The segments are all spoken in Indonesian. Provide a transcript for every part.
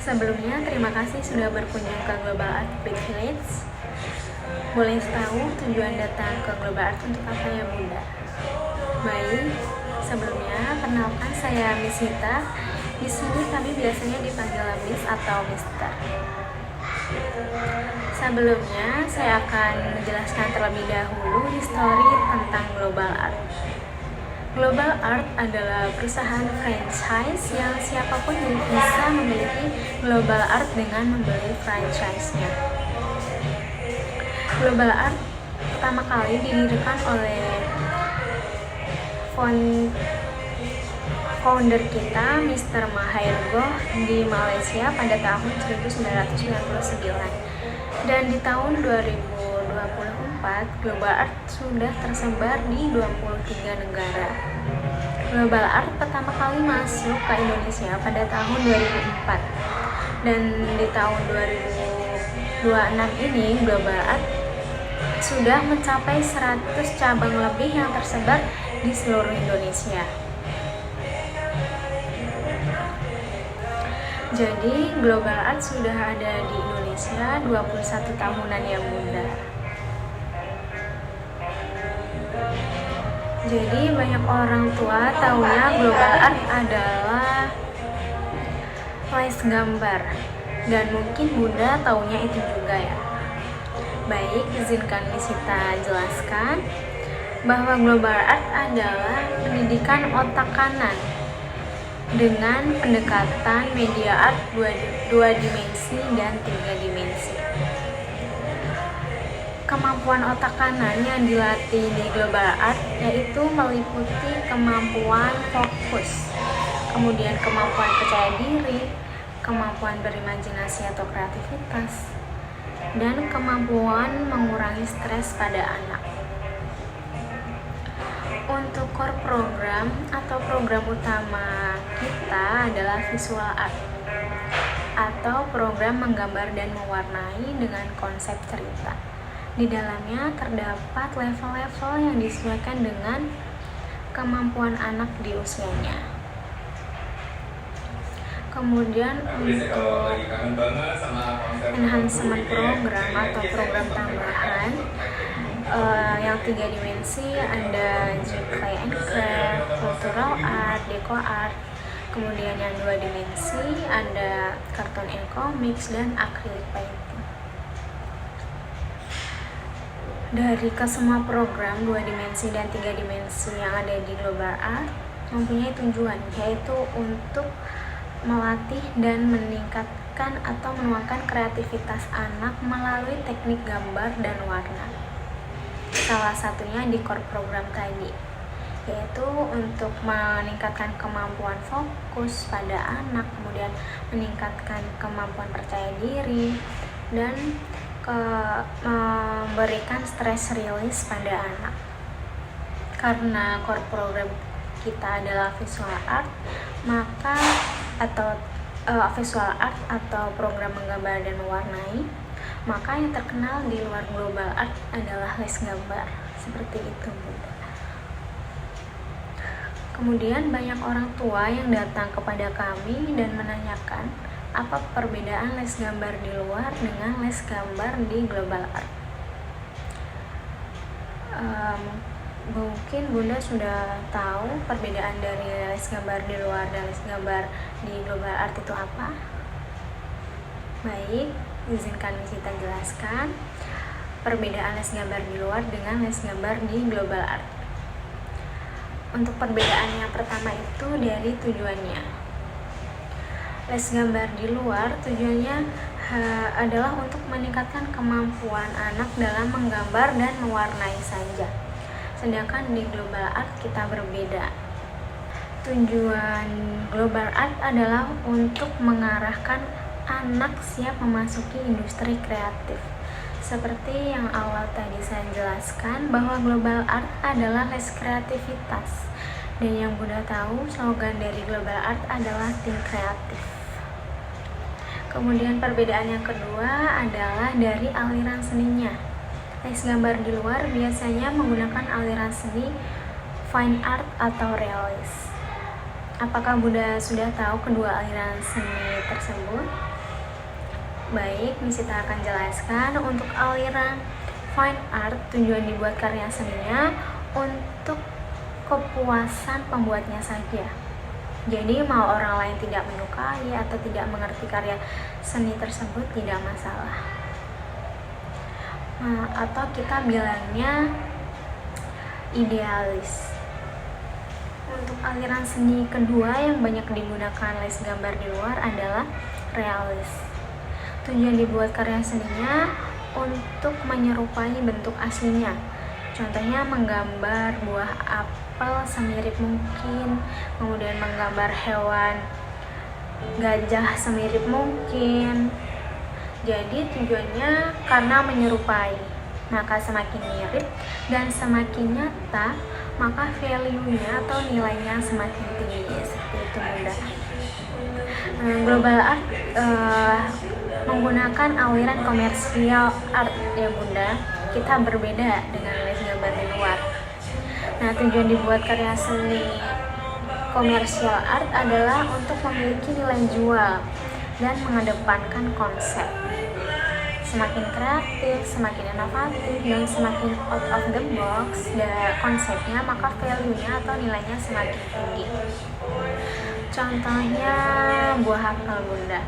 Sebelumnya, terima kasih sudah berkunjung ke Global Art Big Village. Boleh tahu tujuan datang ke Global Art untuk apa ya Bunda? Baik, sebelumnya perkenalkan saya Miss Hita. Di sini kami biasanya dipanggil Miss atau Mister. Sebelumnya, saya akan menjelaskan terlebih dahulu histori tentang Global Art. Global Art adalah perusahaan franchise yang siapapun bisa memiliki Global Art dengan membeli franchise-nya. Global Art pertama kali didirikan oleh founder kita, Mr. Mahairgo di Malaysia pada tahun 1999. Dan di tahun 2024, Global Art sudah tersebar di 23 negara. Global Art pertama kali masuk ke Indonesia pada tahun 2004. Dan di tahun 2026 ini, Global Art sudah mencapai 100 cabang lebih yang tersebar di seluruh Indonesia. Jadi, Global Art sudah ada di Indonesia 21 tahunan ya Bunda. Jadi, banyak orang tua taunya Global Art adalah les gambar. Dan mungkin Bunda taunya itu juga ya. Baik, izinkan Misita jelaskan bahwa Global Art adalah pendidikan otak kanan dengan pendekatan media art 2 dimensi dan 3 dimensi. Kemampuan otak kanan yang dilatih di Global Art yaitu meliputi kemampuan fokus, kemudian kemampuan percaya diri, kemampuan berimajinasi atau kreativitas, dan kemampuan mengurangi stres pada anak. Untuk core program atau program utama kita adalah visual art atau program menggambar dan mewarnai dengan konsep cerita. Di dalamnya terdapat level-level yang disesuaikan dengan kemampuan anak di usianya. Kemudian untuk enhancement program atau program tambahan yang 3 dimensi ada Play and Craft, Cultural Art, Deco Art. Kemudian yang 2 dimensi ada Cartoon and Comics dan Acrylic Painting. Dari kesemua program 2 dimensi dan 3 dimensi yang ada di Global Art mempunyai tujuan, yaitu untuk melatih dan meningkatkan atau menuangkan kreativitas anak melalui teknik gambar dan warna. Salah satunya di core program tadi, yaitu untuk meningkatkan kemampuan fokus pada anak, kemudian meningkatkan kemampuan percaya diri, dan memberikan stress release pada anak. Karena core program kita adalah visual art, maka visual art atau program menggambar dan mewarnai, maka yang terkenal di luar Global Art adalah les gambar. Seperti itu Bunda. Kemudian banyak orang tua yang datang kepada kami dan menanyakan apa perbedaan les gambar di luar dengan les gambar di Global Art. Mungkin Bunda sudah tahu perbedaan dari les gambar di luar dan les gambar di Global Art itu apa? Baik, izinkan Misita jelaskan perbedaan les gambar di luar dengan les gambar di Global Art. Untuk perbedaan yang pertama itu dari tujuannya. Les gambar di luar tujuannya adalah untuk meningkatkan kemampuan anak dalam menggambar dan mewarnai saja. Sedangkan di Global Art kita berbeda. Tujuan Global Art adalah untuk mengarahkan anak siap memasuki industri kreatif. Seperti yang awal tadi saya jelaskan bahwa Global Art adalah les kreativitas. Dan yang Bunda tahu slogan dari Global Art adalah Think Kreatif. Kemudian perbedaan yang kedua adalah dari aliran seninya. Les gambar di luar biasanya menggunakan aliran seni fine art atau realis. Apakah Bunda sudah tahu kedua aliran seni tersebut? Baik, Nisita akan jelaskan. Untuk aliran fine art, tujuan dibuat karya seninya untuk kepuasan pembuatnya saja. Jadi mau orang lain tidak menyukai atau tidak mengerti karya seni tersebut tidak masalah. Atau kita bilangnya idealis. Untuk aliran seni kedua yang banyak digunakan les gambar di luar adalah realis. Tujuan dibuat karya seninya untuk menyerupai bentuk aslinya. Contohnya menggambar buah apel semirip mungkin, kemudian menggambar hewan gajah semirip mungkin. Jadi tujuannya karena menyerupai. Maka semakin mirip dan semakin nyata, maka value-nya atau nilainya semakin tinggi. Seperti itu Bunda. Global art menggunakan aliran komersial art ya Bunda. Kita berbeda dengan les gambar di luar. Nah, tujuan dibuat karya seni komersial art adalah untuk memiliki nilai jual dan mengedepankan konsep. Semakin kreatif, semakin inovatif, dan semakin out of the box konsepnya, maka value-nya atau nilainya semakin tinggi. Contohnya buah apel Bunda.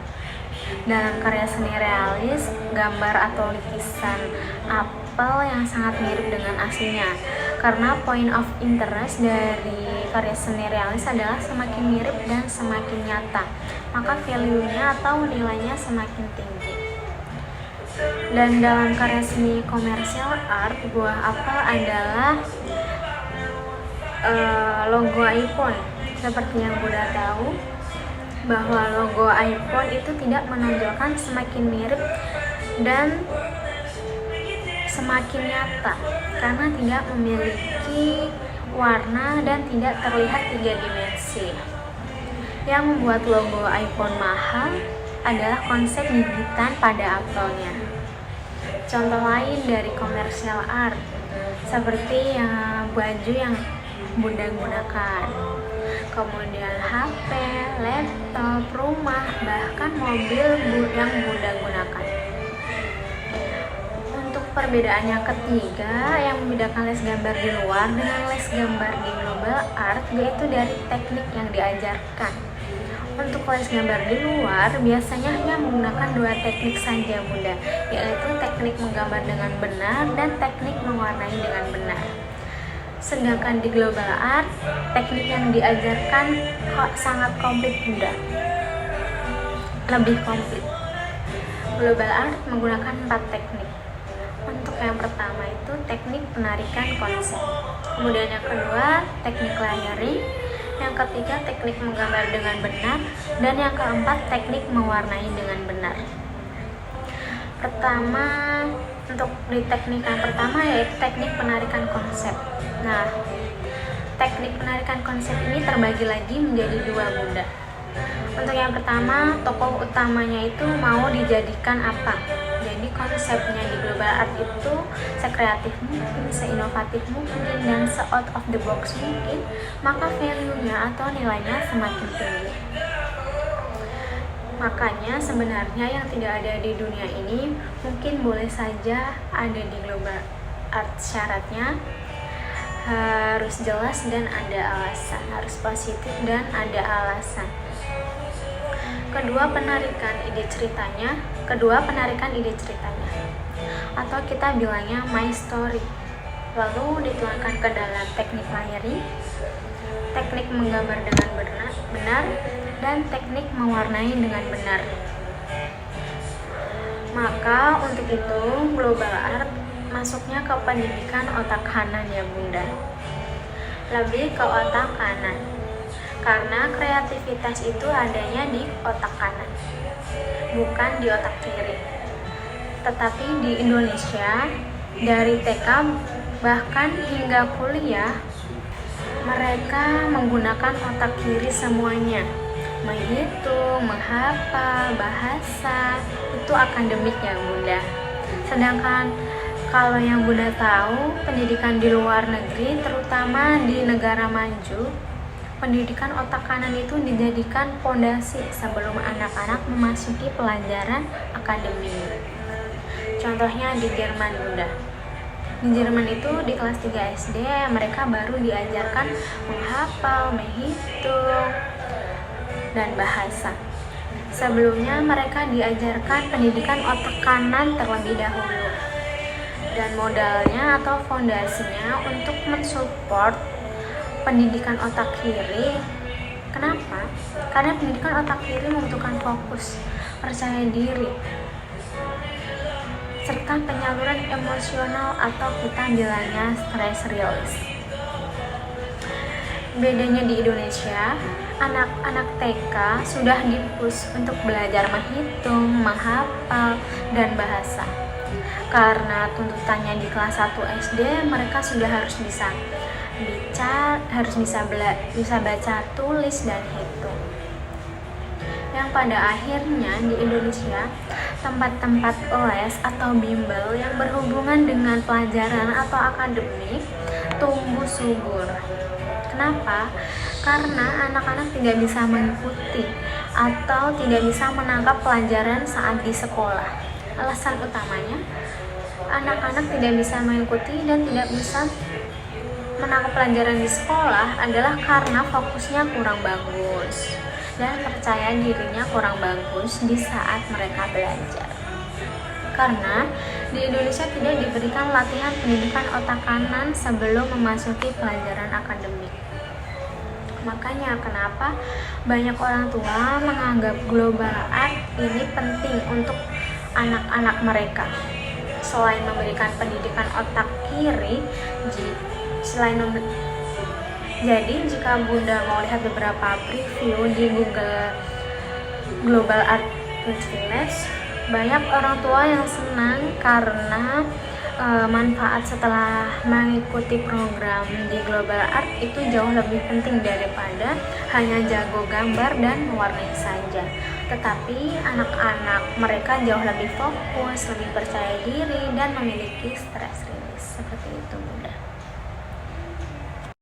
Dalam karya seni realis, gambar atau lukisan apel yang sangat mirip dengan aslinya. Karena point of interest dari karya seni realis adalah semakin mirip dan semakin nyata, maka value-nya atau nilainya semakin tinggi. Dan dalam karya seni komersial art, buah apel adalah logo iPhone. Seperti yang Bunda tahu bahwa logo iPhone itu tidak menonjolkan semakin mirip dan semakin nyata karena tidak memiliki warna dan tidak terlihat 3 dimensi. Yang membuat logo iPhone mahal adalah konsep gigitan pada apelnya. Contoh lain dari komersial art seperti baju yang Bunda gunakan, kemudian HP, laptop, rumah, bahkan mobil yang Bunda gunakan. Untuk perbedaan yang ketiga yang membedakan les gambar di luar dengan les gambar di global art yaitu dari teknik yang diajarkan. Untuk les gambar di luar biasanya hanya menggunakan 2 teknik saja Bunda, yaitu teknik menggambar dengan benar dan teknik mewarnai dengan benar. Sedangkan di global art, teknik yang diajarkan sangat komplit Bunda, lebih komplit. Global art menggunakan 4 teknik. Untuk yang pertama itu teknik penarikan konsep, kemudian yang kedua teknik layering, yang ketiga teknik menggambar dengan benar, dan yang keempat teknik mewarnai dengan benar. Pertama, untuk di teknik yang pertama yaitu teknik penarikan konsep. Nah, teknik penarikan konsep ini terbagi lagi menjadi 2 Bunda. Untuk yang pertama, tokoh utamanya itu mau dijadikan apa. Jadi konsepnya di global art itu sekreatif mungkin, seinovatif mungkin, dan se-out of the box mungkin, maka value-nya atau nilainya semakin tinggi. Makanya sebenarnya yang tidak ada di dunia ini mungkin boleh saja ada di global art. Syaratnya harus jelas dan ada alasan, harus positif dan ada alasan. Kedua, penarikan ide ceritanya atau kita bilangnya my story, lalu dituangkan ke dalam teknik layering, teknik menggambar dengan benar, dan teknik mewarnai dengan benar. Maka untuk itu global art masuknya ke pendidikan otak kanan ya Bunda, lebih ke otak kanan, karena kreativitas itu adanya di otak kanan, bukan di otak kiri. Tetapi di Indonesia dari TK bahkan hingga kuliah mereka menggunakan otak kiri semuanya. Menghitung, menghafal, bahasa, itu akademik ya Bunda. Sedangkan kalau yang Bunda tahu, pendidikan di luar negeri, terutama di negara maju, pendidikan otak kanan itu dijadikan fondasi sebelum anak-anak memasuki pelajaran akademik. Contohnya di Jerman Bunda. Di Jerman itu di kelas 3 SD mereka baru diajarkan menghafal, menghitung, dan bahasa. Sebelumnya mereka diajarkan pendidikan otak kanan terlebih dahulu. Dan modalnya atau fondasinya untuk mensupport pendidikan otak kiri. Kenapa? Karena pendidikan otak kiri membutuhkan fokus, percaya diri, serta penyaluran emosional atau kita bilangnya stress release. Bedanya di Indonesia, anak-anak TK sudah dipush untuk belajar menghitung, menghafal, dan bahasa. Karena tuntutannya di kelas 1 SD mereka sudah harus bisa baca, tulis, dan hitung. Yang pada akhirnya di Indonesia tempat-tempat les atau bimbel yang berhubungan dengan pelajaran atau akademik tumbuh subur. Kenapa? Karena anak-anak tidak bisa mengikuti atau tidak bisa menangkap pelajaran saat di sekolah. Alasan utamanya, anak-anak tidak bisa mengikuti dan tidak bisa menangkap pelajaran di sekolah adalah karena fokusnya kurang bagus dan percaya dirinya kurang bagus di saat mereka belajar. Karena di Indonesia tidak diberikan latihan pendidikan otak kanan sebelum memasuki pelajaran akademik. Makanya kenapa banyak orang tua menganggap global art ini penting untuk anak-anak mereka. Selain memberikan pendidikan otak kiri, jadi jika Bunda mau lihat beberapa preview di Google Global Art Village, banyak orang tua yang senang karena manfaat setelah mengikuti program di Global Art itu jauh lebih penting daripada hanya jago gambar dan mewarnai saja. Tetapi anak-anak mereka jauh lebih fokus, lebih percaya diri, dan memiliki stress release. Seperti itu Bunda.